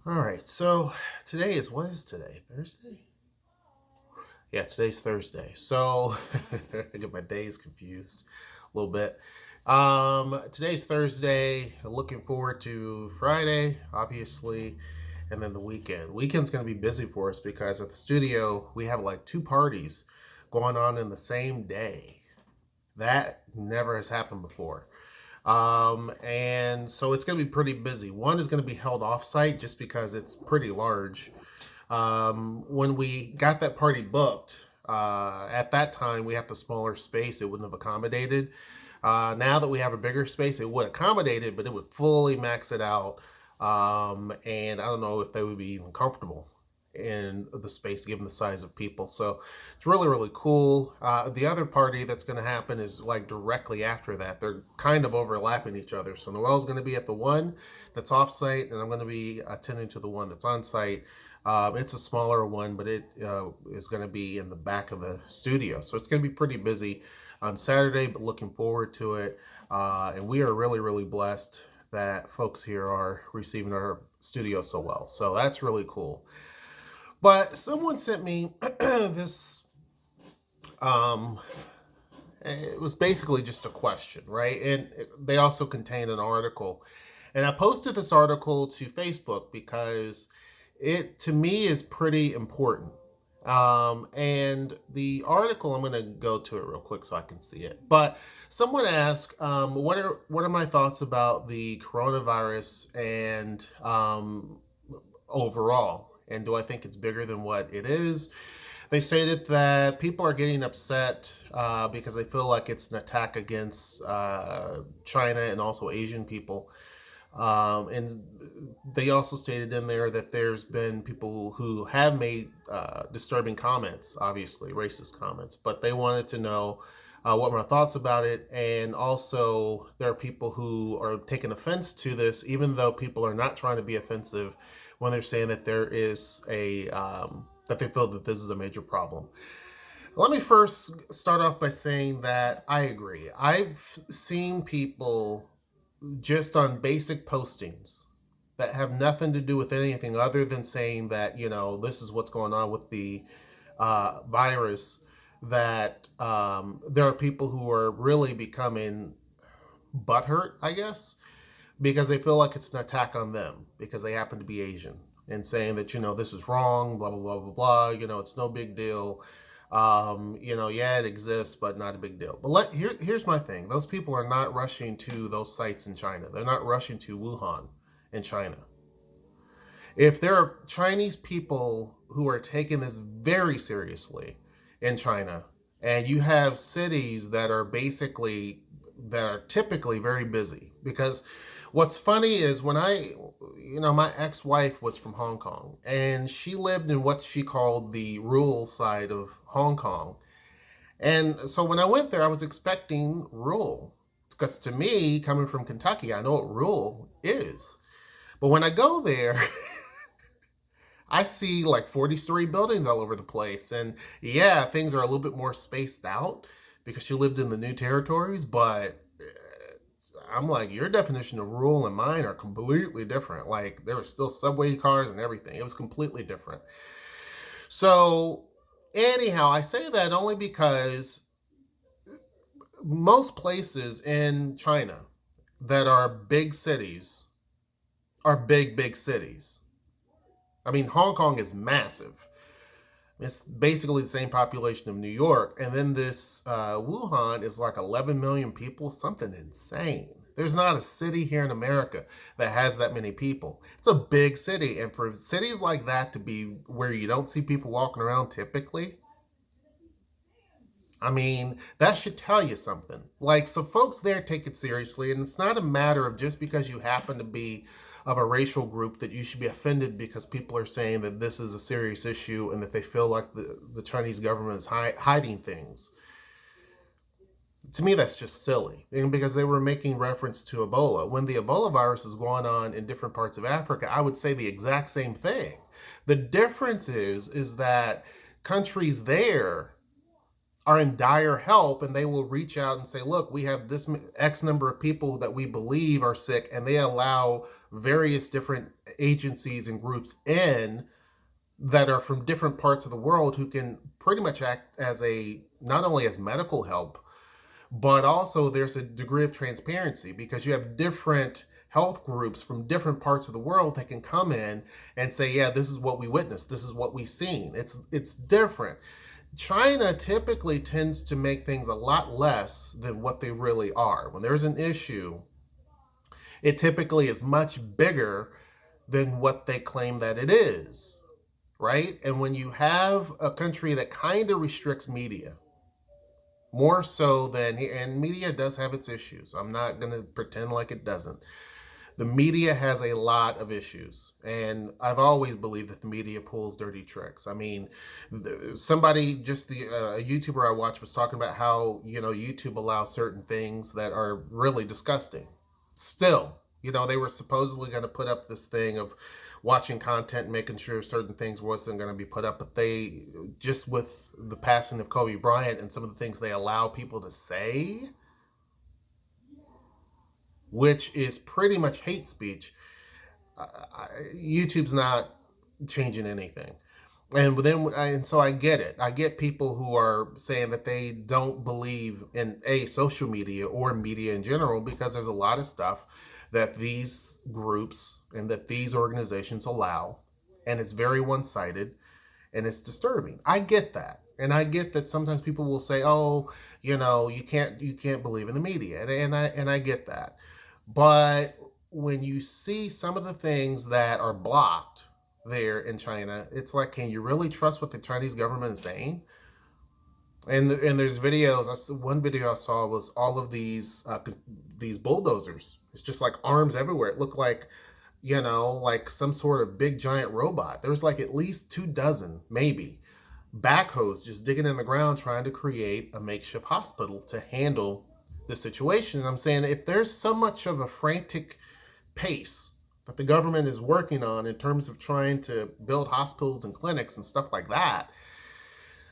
All right, so today is what is today? Thursday? Yeah, today's Thursday. So I get my days confused a little bit. Today's Thursday. Looking forward to Friday, obviously, and then the weekend. Weekend's going to be busy for us because at the studio we have like two parties going on in the same day. That never has happened before. And so it's going to be pretty busy. One is going to be held offsite just because it's pretty large. When we got that party booked, at that time we had the smaller space, it wouldn't have accommodated. Now that we have a bigger space, it would accommodate it, but it would fully max it out. And I don't know if they would be even comfortable in the space given the size of people. So it's really, really cool. The other party that's going to happen is like directly after that. They're kind of overlapping each other. So Noelle's going to be at the one that's off site, and I'm going to be attending to the one that's on site. It's a smaller one, but it is going to be in the back of the studio. So it's going to be pretty busy on Saturday, but looking forward to it. And we are really, really blessed that folks here are receiving our studio so well. So that's really cool. But someone sent me this. Um, it was basically just a question, right? And they also contained an article. And I posted this article to Facebook because it, to me, is pretty important. And the article, I'm going to go to it real quick so I can see it. But someone asked, what are my thoughts about the coronavirus and overall? And do I think it's bigger than what it is? They stated that people are getting upset because they feel like it's an attack against China and also Asian people. And they also stated in there that there's been people who have made disturbing comments, obviously racist comments, but they wanted to know what my thoughts about it. And also, there are people who are taking offense to this, even though people are not trying to be offensive when they're saying that there is a that they feel that this is a major problem. Let me first start off by saying that I agree. I've seen people just on basic postings that have nothing to do with anything other than saying that, this is what's going on with the virus, that there are people who are really becoming butthurt, I guess, because they feel like it's an attack on them because they happen to be Asian, and saying that, this is wrong, blah, blah, blah, blah, blah, it's no big deal. Yeah, it exists, but not a big deal. But here's my thing. Those people are not rushing to those sites in China. They're not rushing to Wuhan in China. If there are Chinese people who are taking this very seriously in China, and you have cities that are typically very busy, because what's funny is when my ex-wife was from Hong Kong, and she lived in what she called the rural side of Hong Kong. And so when I went there, I was expecting rural, because to me, coming from Kentucky, I know what rural is. But when I go there, I see like 40-story buildings all over the place. And yeah, things are a little bit more spaced out because she lived in the new territories. But I'm like, your definition of rural and mine are completely different. Like, there were still subway cars and everything. It was completely different. So, anyhow, I say that only because most places in China that are big cities are big, big cities. I mean, Hong Kong is massive. It's basically the same population of New York. And then this Wuhan is like 11 million people, something insane. There's not a city here in America that has that many people. It's a big city. And for cities like that to be where you don't see people walking around typically, I mean, that should tell you something. Like, so folks there take it seriously, and it's not a matter of just because you happen to be of a racial group that you should be offended because people are saying that this is a serious issue and that they feel like the Chinese government is hiding things. To me, that's just silly. And because they were making reference to Ebola. When the Ebola virus is going on in different parts of Africa, I would say the exact same thing. The difference is that countries there are in dire help, and they will reach out and say, look, we have this X number of people that we believe are sick, and they allow various different agencies and groups in that are from different parts of the world who can pretty much act as a not only as medical help, but also there's a degree of transparency because you have different health groups from different parts of the world that can come in and say, yeah, this is what we witnessed, this is what we've seen. It's different. China typically tends to make things a lot less than what they really are. When there's an issue, it typically is much bigger than what they claim that it is, right? And when you have a country that kind of restricts media, more so than, and media does have its issues. I'm not going to pretend like it doesn't. The media has a lot of issues, and I've always believed that the media pulls dirty tricks. I mean, somebody, just a YouTuber I watched was talking about how, YouTube allows certain things that are really disgusting. Still, they were supposedly going to put up this thing of watching content and making sure certain things wasn't going to be put up, but they, just with the passing of Kobe Bryant and some of the things they allow people to say, which is pretty much hate speech, YouTube's not changing anything. And so I get it. I get people who are saying that they don't believe in social media or media in general because there's a lot of stuff that these groups and that these organizations allow, and it's very one-sided and it's disturbing. I get that. And I get that sometimes people will say, "Oh, you can't believe in the media," and I get that. But when you see some of the things that are blocked there in China, it's like, can you really trust what the Chinese government is saying? And there's videos. One video I saw was all of these bulldozers. It's just like arms everywhere. It looked like, like some sort of big giant robot. There was like at least 24, maybe, backhoes just digging in the ground trying to create a makeshift hospital to handle the situation. And I'm saying, if there's so much of a frantic pace that the government is working on in terms of trying to build hospitals and clinics and stuff like that,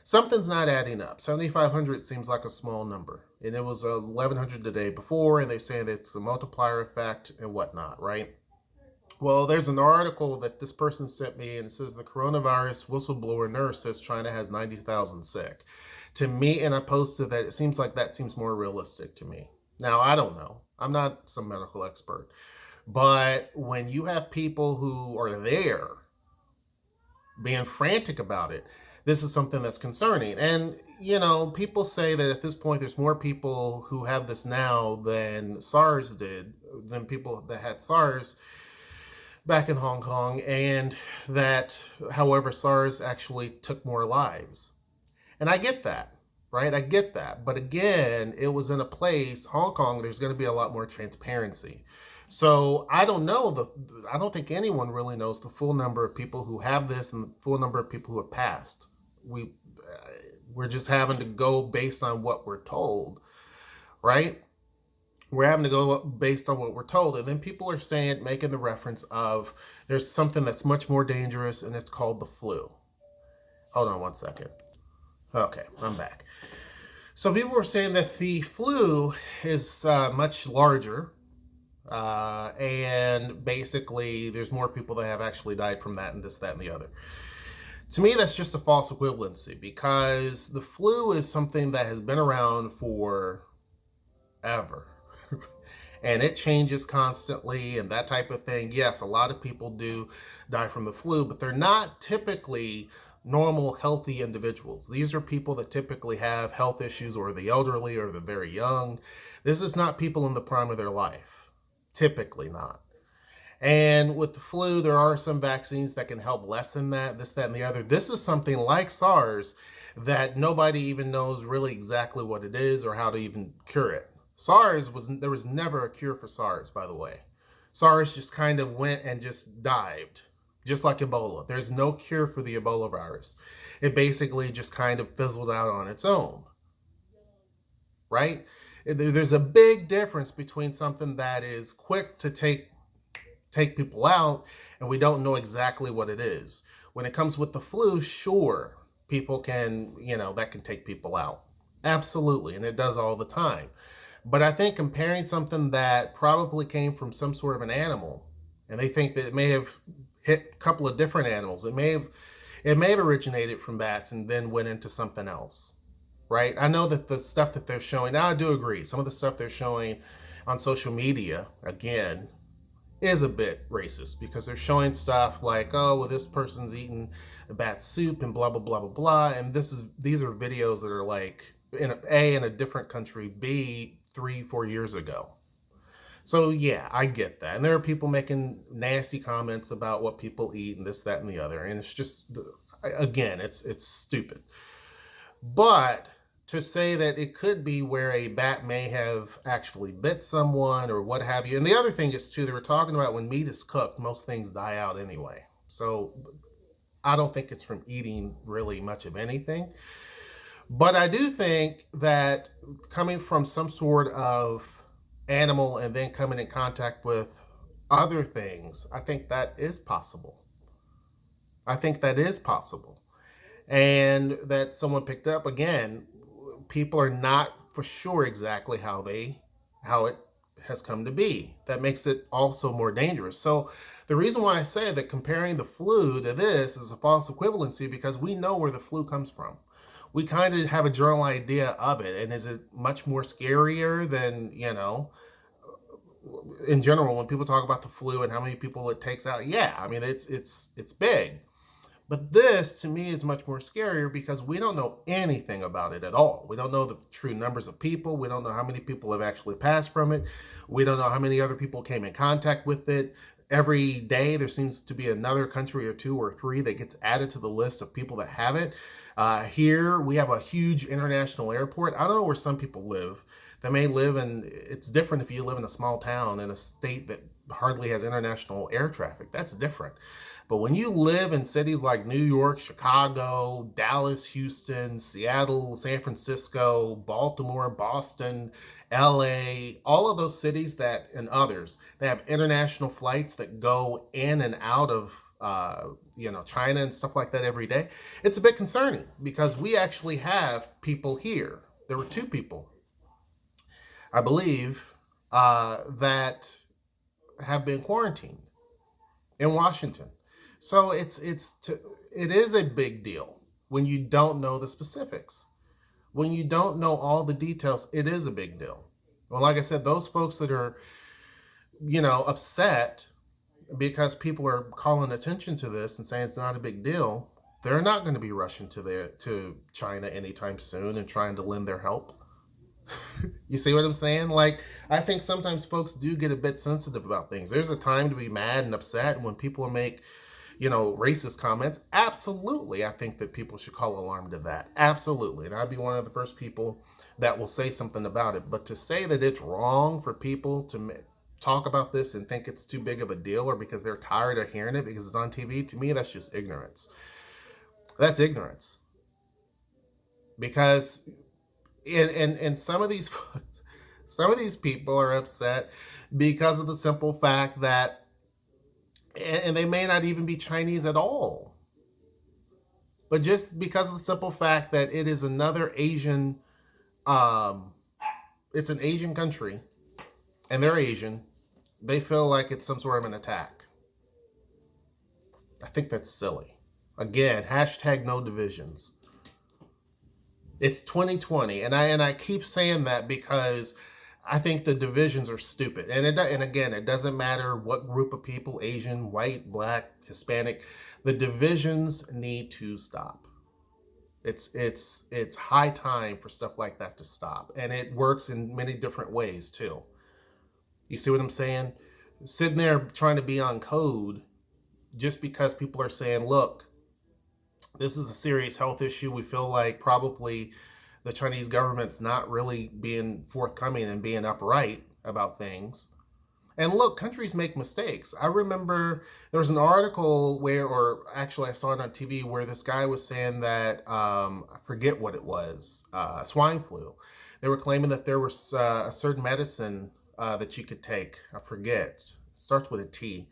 something's not adding up. 7,500 seems like a small number, and it was 1,100 the day before, and they say that it's a multiplier effect and whatnot, right? Well, there's an article that this person sent me, and it says the coronavirus whistleblower nurse says China has 90,000 sick. To me, and I posted that, it seems like that seems more realistic to me. Now, I don't know. I'm not some medical expert. But when you have people who are there being frantic about it, this is something that's concerning. And, people say that at this point, there's more people who have this now than SARS did, than people that had SARS back in Hong Kong, and that, however, SARS actually took more lives. And I get that, right? I get that. But again, it was in a place, Hong Kong, there's going to be a lot more transparency. So I don't know, I don't think anyone really knows the full number of people who have this and the full number of people who have passed. We're just having to go based on what we're told, right? We're having to go based on what we're told. And then people are saying, making the reference of, there's something that's much more dangerous, and it's called the flu. Hold on one second. Okay, I'm back. So people were saying that the flu is much larger, and basically there's more people that have actually died from that and this, that, and the other. To me, that's just a false equivalency, because the flu is something that has been around for ever. And it changes constantly and that type of thing. Yes, a lot of people do die from the flu, but they're not typically normal, healthy individuals. These are people that typically have health issues, or the elderly, or the very young. This is not people in the prime of their life. Typically not. And with the flu, there are some vaccines that can help lessen that, this, that, and the other. This is something like SARS that nobody even knows really exactly what it is or how to even cure it. There was never a cure for SARS, by the way. SARS just kind of went and just dived, just like Ebola. There's no cure for the Ebola virus. It basically just kind of fizzled out on its own, right? There's a big difference between something that is quick to take people out, and we don't know exactly what it is. When it comes with the flu, sure, people can, that can take people out. Absolutely, and it does all the time. But I think comparing something that probably came from some sort of an animal, and they think that it may have hit a couple of different animals. It may have originated from bats and then went into something else, right? I know that the stuff that they're showing, now I do agree, some of the stuff they're showing on social media, again, is a bit racist because they're showing stuff like, oh, well, this person's eating a bat soup and blah blah blah blah blah, and these are videos that are like in a different country, B 3 4 years ago. So yeah, I get that, and there are people making nasty comments about what people eat and this, that, and the other, and it's just, again, it's stupid. But to say that it could be where a bat may have actually bit someone or what have you. And the other thing is, too, they were talking about when meat is cooked, most things die out anyway. So I don't think it's from eating really much of anything. But I do think that coming from some sort of animal and then coming in contact with other things, I think that is possible. I think that is possible. And that someone picked up, again, people are not for sure exactly how it has come to be. That makes it also more dangerous. So the reason why I say that comparing the flu to this is a false equivalency, because we know where the flu comes from. We kind of have a general idea of it. And is it much more scarier than, in general, when people talk about the flu and how many people it takes out? Yeah, I mean, it's big. But this, to me, is much more scarier because we don't know anything about it at all. We don't know the true numbers of people. We don't know how many people have actually passed from it. We don't know how many other people came in contact with it. Every day, there seems to be another country or two or three that gets added to the list of people that have it. Here, we have a huge international airport. I don't know where some people live. They may live in, it's different if you live in a small town in a state that hardly has international air traffic. That's different. But when you live in cities like New York, Chicago, Dallas, Houston, Seattle, San Francisco, Baltimore, Boston, LA, all of those cities that, and others, they have international flights that go in and out of China and stuff like that every day. It's a bit concerning because we actually have people here. There were two people, I believe, that have been quarantined in Washington. So it is a big deal when you don't know the specifics. When you don't know all the details, it is a big deal. Well, like I said, those folks that are, upset because people are calling attention to this and saying it's not a big deal, they're not going to be rushing to China anytime soon and trying to lend their help. You see what I'm saying? Like, I think sometimes folks do get a bit sensitive about things. There's a time to be mad and upset, and when people make, racist comments, absolutely, I think that people should call alarm to that. Absolutely. And I'd be one of the first people that will say something about it. But to say that it's wrong for people to talk about this and think it's too big of a deal, or because they're tired of hearing it because it's on TV, to me, that's just ignorance. That's ignorance. Because and some of these people are upset because of the simple fact that, and they may not even be Chinese at all, but just because of the simple fact that it is another Asian, um, it's an Asian country, and they're Asian, they feel like it's some sort of an attack. I think that's silly. Again, hashtag no divisions. It's 2020, and I keep saying that because I think the divisions are stupid. And again, it doesn't matter what group of people, Asian, white, black, Hispanic, the divisions need to stop. It's high time for stuff like that to stop, and it works in many different ways too. You see what I'm saying? Sitting there trying to be on code just because people are saying, look, this is a serious health issue. We feel like probably the Chinese government's not really being forthcoming and being upright about things. And look, countries make mistakes. I remember there was an article where, or actually I saw it on TV, where this guy was saying that, I forget what it was, swine flu. They were claiming that there was a certain medicine that you could take. I forget. It starts with a T,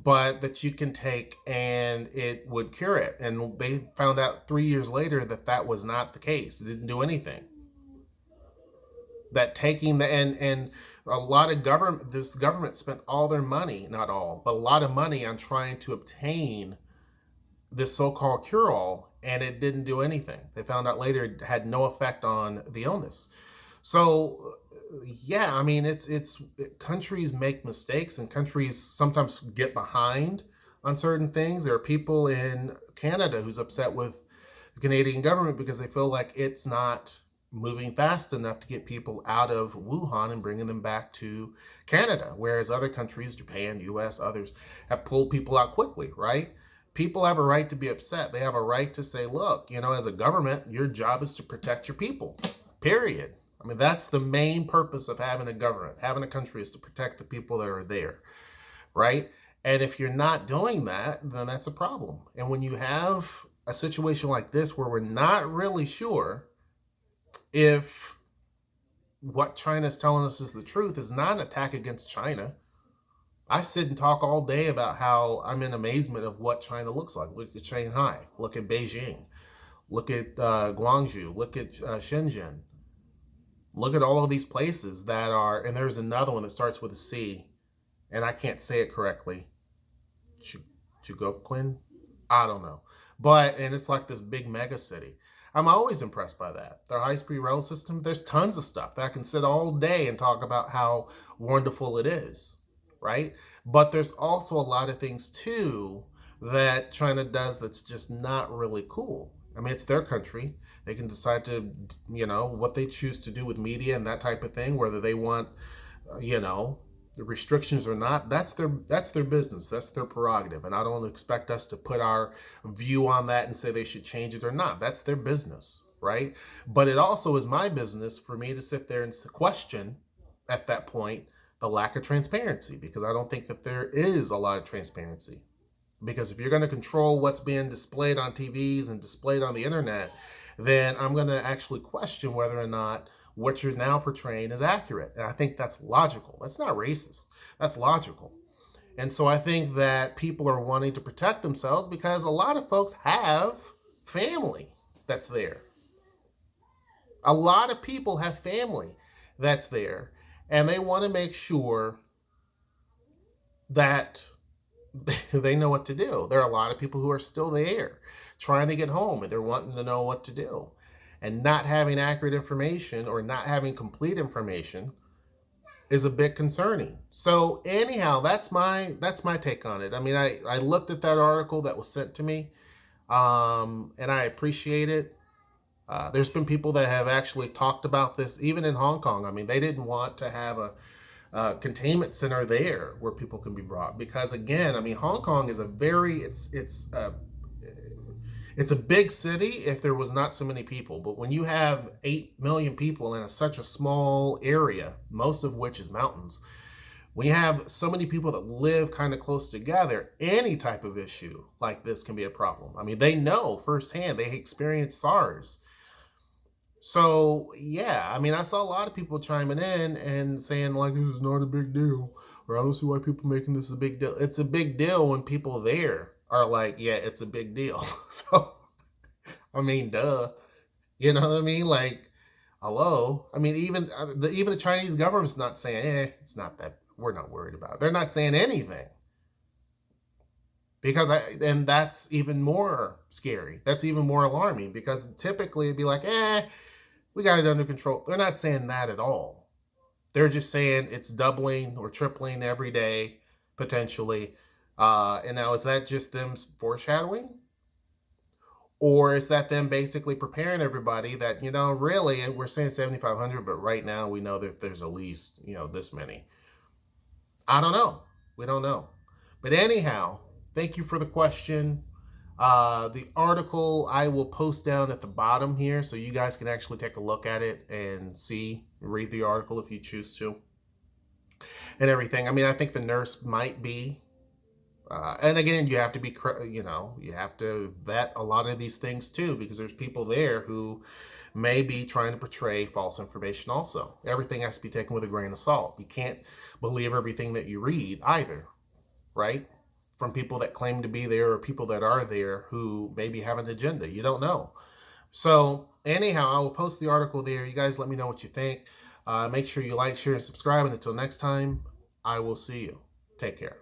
but that you can take and it would cure it. And they found out 3 years later that that was not the case. It didn't do anything. that taking the and a lot of government, this government spent all their money, not all, but a lot of money on trying to obtain this so-called cure-all, and it didn't do anything. They found out later it had no effect on the illness. So yeah, I mean, it's countries make mistakes, and countries sometimes get behind on certain things. There are people in Canada who's upset with the Canadian government because they feel like it's not moving fast enough to get people out of Wuhan and bringing them back to Canada, whereas other countries, Japan, US, others, have pulled people out quickly, right? People have a right to be upset. They have a right to say, look, as a government, your job is to protect your people, period. I mean, that's the main purpose of having a government, having a country, is to protect the people that are there, right? And if you're not doing that, then that's a problem. And when you have a situation like this where we're not really sure if what China is telling us is the truth, is not an attack against China. I sit and talk all day about how I'm in amazement of what China looks like. Look at Shanghai, look at Beijing, look at Guangzhou, look at Shenzhen. Look at all of these places that are, and there's another one that starts with a C, and I can't say it correctly. Chugoquin? I don't know. And it's like this big mega city. I'm always impressed by that. Their high-speed rail system, there's tons of stuff that I can sit all day and talk about how wonderful it is, right? But there's also a lot of things, too, that China does that's just not really cool. I mean, it's their country. They can decide to, what they choose to do with media and that type of thing, whether they want, the restrictions or not. That's their business. That's their prerogative. And I don't expect us to put our view on that and say they should change it or not. That's their business, right? But it also is my business for me to sit there and question, at that point, the lack of transparency, because I don't think that there is a lot of transparency. Because if you're going to control what's being displayed on TVs and displayed on the internet, then I'm going to actually question whether or not what you're now portraying is accurate. And I think that's logical. That's not racist. That's logical. And so I think that people are wanting to protect themselves because a lot of folks have family that's there. A lot of people have family that's there. And they want to make sure that they know what to do. There are a lot of people who are still there trying to get home, and they're wanting to know what to do. And not having accurate information or not having complete information is a bit concerning. So anyhow, that's my take on it. I mean, I looked at that article that was sent to me, and I appreciate it. There's been people that have actually talked about this, even in Hong Kong. I mean, they didn't want to have a containment center there where people can be brought, because again, I mean, Hong Kong is it's a big city if there was not so many people. But when you have 8 million people in such a small area, most of which is mountains, when you have so many people that live kind of close together, any type of issue like this can be a problem. I mean, they know firsthand, they experienced SARS. So yeah, I mean, I saw a lot of people chiming in and saying like, this is not a big deal, or I don't see why people making this a big deal. It's a big deal when people there are like, yeah, it's a big deal. So, I mean, duh, you know what I mean? Like, hello. I mean, even the Chinese government's not saying, it's not that, we're not worried about it. They're not saying anything. And that's even more scary. That's even more alarming, because typically it'd be like, we got it under control. They're not saying that at all. They're just saying it's doubling or tripling every day, potentially. And now, is that just them foreshadowing? Or is that them basically preparing everybody that, really, we're saying 7,500, but right now we know that there's at least, this many. I don't know. We don't know. But anyhow, thank you for the question. The article I will post down at the bottom here, so you guys can actually take a look at it and read the article if you choose to, and everything. I mean, I think the nurse might be, and again, you have to be, you have to vet a lot of these things too, because there's people there who may be trying to portray false information also. Everything has to be taken with a grain of salt. You can't believe everything that you read either, right? From people that claim to be there or people that are there who maybe have an agenda. You don't know. So anyhow, I will post the article there. You guys let me know what you think. Make sure you like, share, and subscribe. And until next time, I will see you. Take care.